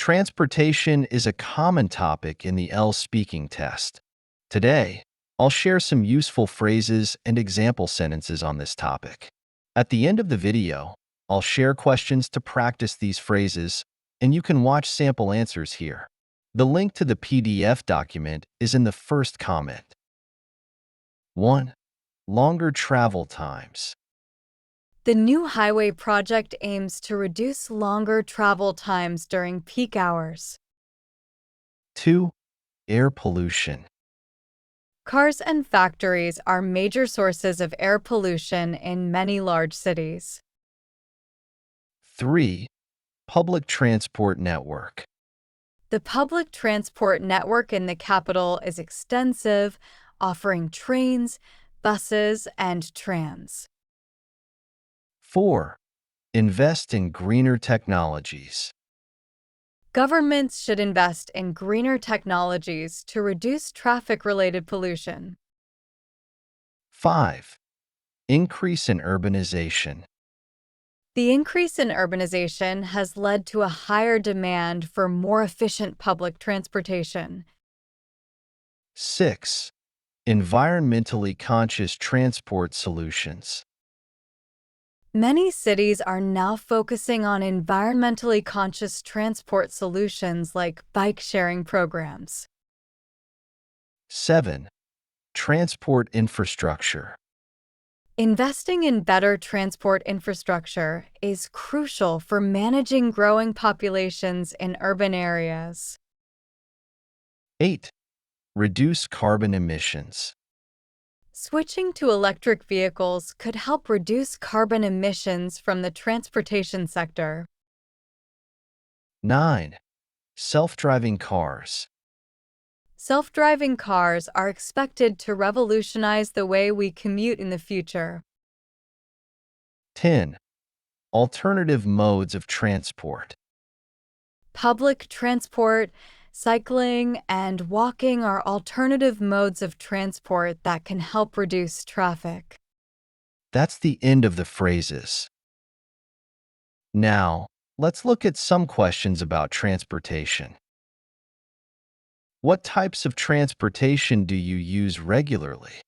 Transportation is a common topic in the IELTS speaking test. Today, I'll share some useful phrases and example sentences on this topic. At the end of the video, I'll share questions to practice these phrases, and you can watch sample answers here. The link to the PDF document is in the first comment. 1. Longer travel times. The new highway project aims to reduce longer travel times during peak hours. 2. Air pollution. Cars and factories are major sources of air pollution in many large cities. 3. Public transport network. The public transport network in the capital is extensive, offering trains, buses, and trams. 4. Invest in greener technologies. Governments should invest in greener technologies to reduce traffic-related pollution. 5. Increase in urbanization. The increase in urbanization has led to a higher demand for more efficient public transportation. 6. Environmentally conscious transport solutions. Many cities are now focusing on environmentally conscious transport solutions like bike-sharing programs. 7. Transport infrastructure. Investing in better transport infrastructure is crucial for managing growing populations in urban areas. 8. Reduce carbon emissions. Switching to electric vehicles could help reduce carbon emissions from the transportation sector. 9. Self-driving cars. Self-driving cars are expected to revolutionize the way we commute in the future. 10. Alternative modes of transport. Public transport, cycling, and walking are alternative modes of transport that can help reduce traffic. That's the end of the phrases. Now, let's look at some questions about transportation. What types of transportation do you use regularly?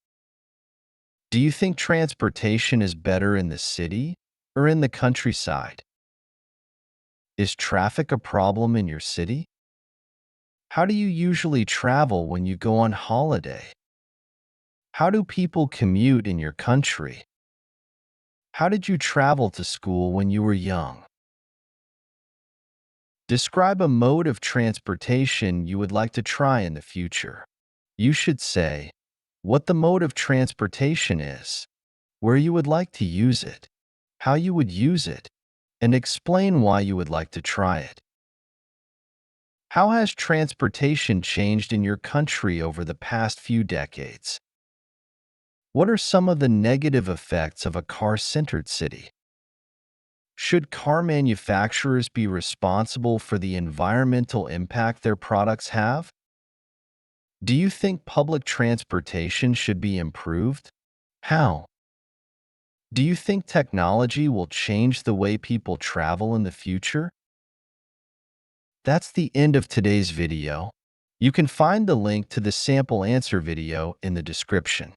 Do you think transportation is better in the city or in the countryside? Is traffic a problem in your city? How do you usually travel when you go on holiday? How do people commute in your country? How did you travel to school when you were young? Describe a mode of transportation you would like to try in the future. You should say what the mode of transportation is, where you would like to use it, how you would use it, and explain why you would like to try it. How has transportation changed in your country over the past few decades? What are some of the negative effects of a car-centered city? Should car manufacturers be responsible for the environmental impact their products have? Do you think public transportation should be improved? How? Do you think technology will change the way people travel in the future? That's the end of today's video. You can find the link to the sample answer video in the description.